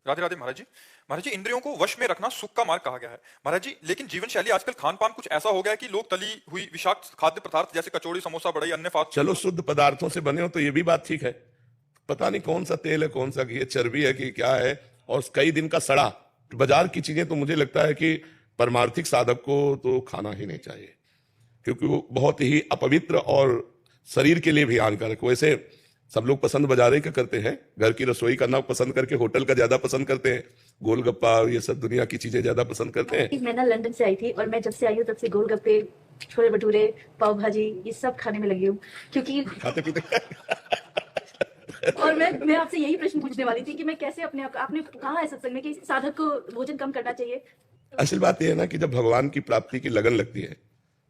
राधे राधे महाराज जी। महाराज जी, इंद्रियों को वश में रखना सुख का मार्ग कहा गया है महाराज जी, लेकिन जीवन शैली आजकल खान पान कुछ ऐसा हो गया है कि लोग तली हुई विषाक्त खाद्य पदार्थ जैसे कचौड़ी, समोसा, बड़ई, अन्य फास्ट चलो शुद्ध पदार्थों से बने हो तो ये भी बात ठीक है। पता नहीं कौन सा तेल है, कौन सा घी है, चर्बी है कि क्या है, और कई दिन का सड़ा बाजार की चीजें तो मुझे लगता है कि परमार्थिक साधक को तो खाना ही नहीं चाहिए, क्योंकि वो बहुत ही अपवित्र और शरीर के लिए भी हानिकारक। वैसे सब लोग पसंद बाजारे का करते हैं, घर की रसोई करना पसंद करके होटल का ज्यादा पसंद करते हैं, गोलगप्पा ये सब दुनिया की चीजें ज्यादा पसंद करते हैं। मैं ना लंदन से आई थी और मैं जब से आई हूँ तब से गोलगप्पे, छोले भटूरे, पाव भाजी ये सब खाने में लगी हूँ, क्योंकि खाते पीते और मैं आपसे यही प्रश्न पूछने वाली थी कि मैं कैसे अपने आपने कहा है सत्संग में कि साधक को भोजन कम करना चाहिए। असल बात यह है ना कि जब भगवान की प्राप्ति की लगन लगती है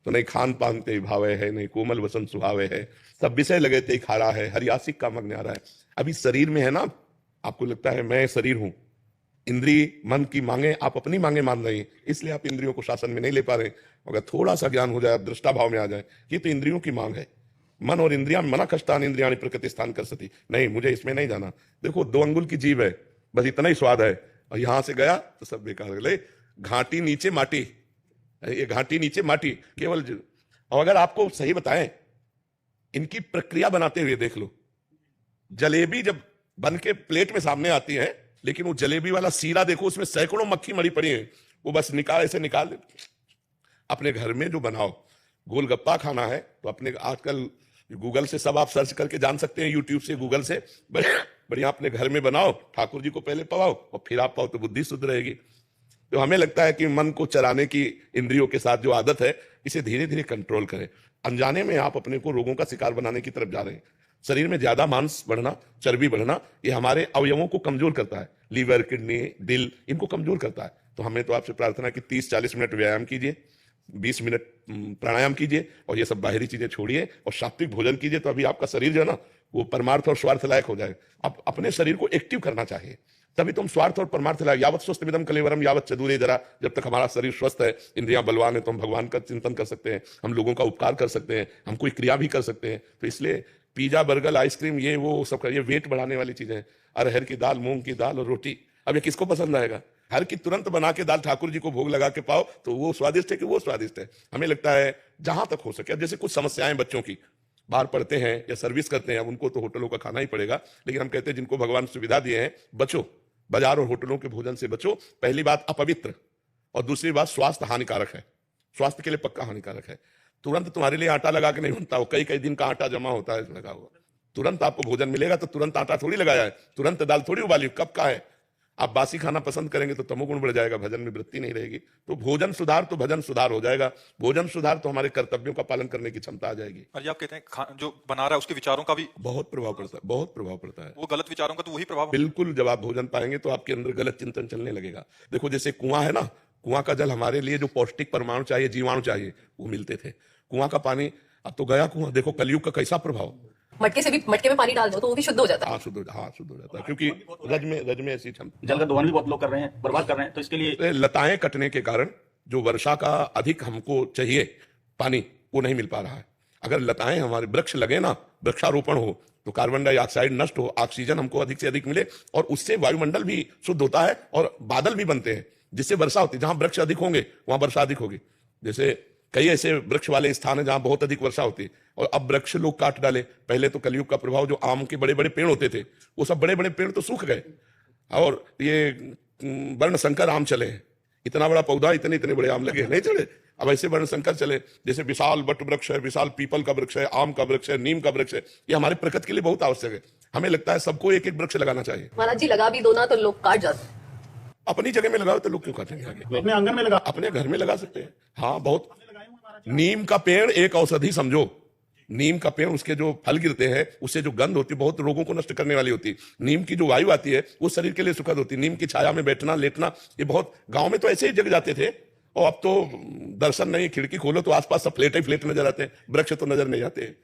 तो नहीं खान पान ते भावे है, नहीं कोमल वसन सुहावे है, सब विषय लगे ते खाड़ा है, हरियासिक का मग्न आ रहा है। अभी शरीर में है ना, आपको लगता है मैं शरीर हूं, इंद्रिय मन की मांगे आप अपनी मांगे मान रही हैं, इसलिए आप इंद्रियों को शासन में नहीं ले पा रहे। अगर थोड़ा सा ज्ञान हो जाए, दृष्टा भाव में आ जाए कि तो इंद्रियों की मांग है, मन और इंद्रिया मना कष्टान इंद्रियाणी प्रकृति स्थान कर सकती, नहीं मुझे इसमें नहीं जाना। देखो 2 अंगुल की जीव है, बस इतना ही स्वाद है, और यहां से गया तो सब बेकार। ले घाटी नीचे माटी, ये घाटी नीचे माटी केवल। और अगर आपको सही बताएं, इनकी प्रक्रिया बनाते हुए देख लो, जलेबी जब बन के प्लेट में सामने आती है, लेकिन वो जलेबी वाला सीरा देखो, उसमें सैकड़ों मक्खी मरी पड़ी है, वो बस निकाल ऐसे निकाल। अपने घर में जो बनाओ, गोलगप्पा खाना है तो अपने आजकल गूगल से सब आप सर्च करके जान सकते हैं, यूट्यूब से, गूगल से, बढ़िया अपने घर में बनाओ, ठाकुर जी को पहले पवाओ और फिर आप पाओ, तो बुद्धि शुद्ध रहेगी। तो हमें लगता है कि मन को चराने की इंद्रियों के साथ जो आदत है, इसे धीरे धीरे कंट्रोल करें। अनजाने में आप अपने को रोगों का शिकार बनाने की तरफ जा रहे हैं। शरीर में ज्यादा मांस बढ़ना, चर्बी बढ़ना, ये हमारे अवयवों को कमजोर करता है, लीवर, किडनी, दिल, इनको कमजोर करता है। तो हमें तो आपसे प्रार्थना है कि 30-40 मिनट व्यायाम कीजिए, 20 मिनट प्राणायाम कीजिए, और ये सब बाहरी चीजें छोड़िए और सात्विक भोजन कीजिए, तो अभी आपका शरीर जो है ना, वो परमार्थ और स्वार्थ लायक हो जाए। आप अपने शरीर को एक्टिव करना चाहिए, तभी तुम स्वार्थ और परमार्थ लायक। यावत स्वस्थ विदम कलेवरम यावत चदूरे जरा, जब तक हमारा शरीर स्वस्थ है, इंद्रियां बलवान है, तो हम भगवान का चिंतन कर सकते हैं, हम लोगों का उपकार कर सकते हैं, हम कोई क्रिया भी कर सकते हैं। तो इसलिए पिज्जा, बर्गर, आइसक्रीम, ये वो सब ये वेट बढ़ाने वाली चीजें हैं। अरहर की दाल, मूंग की दाल और रोटी, अब ये किसको पसंद आएगा? हर की तुरंत बना के दाल ठाकुर जी को भोग लगा के पाओ तो वो स्वादिष्ट है कि वो स्वादिष्ट है? हमें लगता है जहां तक हो सके, अब जैसे कुछ समस्याएं बच्चों की, बाहर पढ़ते हैं या सर्विस करते हैं, अब उनको तो होटलों का खाना ही पड़ेगा, लेकिन हम कहते हैं जिनको भगवान सुविधा दिए हैं, बचो, बाजार और होटलों के भोजन से बचो। पहली बात अपवित्र, और दूसरी बात स्वास्थ्य हानिकारक है, स्वास्थ्य के लिए पक्का हानिकारक है। तुरंत तुम्हारे लिए आटा लगा के नहीं बनता, वो कई कई दिन का आटा जमा होता है लगा हुआ। तुरंत आपको भोजन मिलेगा तो तुरंत आटा थोड़ी लगाया है, तुरंत दाल थोड़ी उबाली, कब का है। आप बासी खाना पसंद करेंगे तो तमोगुण बढ़ जाएगा, भजन में वृत्ति नहीं रहेगी। तो भोजन सुधार तो भजन सुधार हो जाएगा, भोजन सुधार तो हमारे कर्तव्यों का पालन करने की क्षमता आ जाएगी। और ये आप कहते हैं जो बना रहा है उसके विचारों का भी बहुत प्रभाव पड़ता है, बहुत प्रभाव पड़ता है। वो गलत विचारों का तो वही प्रभाव। बिल्कुल, जब आप भोजन पाएंगे तो आपके अंदर गलत चिंतन चलने लगेगा। देखो जैसे कुआं है ना, कुआं का जल हमारे लिए जो पौष्टिक परमाणु चाहिए, जीवाणु चाहिए, वो मिलते थे। कुआं का पानी अब तो गया कुआं। देखो कलयुग का कैसा प्रभाव, मटके से भी, मटके में पानी डाल दो तो वो भी शुद्ध हो जाता है। हाँ शुद्ध हो जाता है, क्योंकि रज में ऐसी क्षमता। जल का दोहन भी बहुत लोग कर रहे हैं, बर्बाद कर रहे हैं, तो इसके लिए लताएं कटने के कारण जो वर्षा का अधिक हमको चाहिए पानी, वो नहीं मिल पा रहा है। अगर लताएं, हमारे वृक्ष लगे ना, वृक्षारोपण हो, तो कार्बन डाइऑक्साइड नष्ट हो, ऑक्सीजन हमको अधिक से अधिक मिले, और उससे वायुमंडल भी शुद्ध होता है और बादल भी बनते हैं, जिससे वर्षा होती है। जहां वृक्ष अधिक होंगे वहां वर्षा अधिक होगी। जैसे कई ऐसे वृक्ष वाले स्थान है जहां बहुत अधिक वर्षा होती है, और अब वृक्ष लोग काट डाले। पहले तो कलयुग का प्रभाव, जो आम के बड़े बड़े पेड़ होते थे, वो सब बड़े बड़े पेड़ तो सूख गए, और ये वर्ण संकर आम चले हैं। इतना बड़ा पौधा, इतने इतने बड़े आम लगे, नहीं चले। अब ऐसे वर्ण संकर चले, जैसे विशाल वट वृक्ष है, विशाल पीपल का वृक्ष है, आम का वृक्ष है, नीम का वृक्ष है, ये हमारे प्रकृति के लिए बहुत आवश्यक है। हमें लगता है सबको एक एक वृक्ष लगाना चाहिए। महाराज जी लगा भी दो ना तो लोग काट जाते हैं। अपनी जगह में लगाओ तो लोग क्यों काटेंगे आगे? अपने आंगन में लगा, अपने घर में लगा सकते हैं। हाँ, बहुत। नीम का पेड़ एक औषधि समझो, नीम का पेड़, उसके जो फल गिरते हैं उससे जो गंध होती है बहुत रोगों को नष्ट करने वाली होती है। नीम की जो वायु आती है वो शरीर के लिए सुखद होती है। नीम की छाया में बैठना, लेटना, ये बहुत, गांव में तो ऐसे ही जग जाते थे, और अब तो दर्शन नहीं, खिड़की खोलो तो आसपास सब फ्लैट ही फ्लैट नजर आते हैं, वृक्ष तो नजर नहीं आते।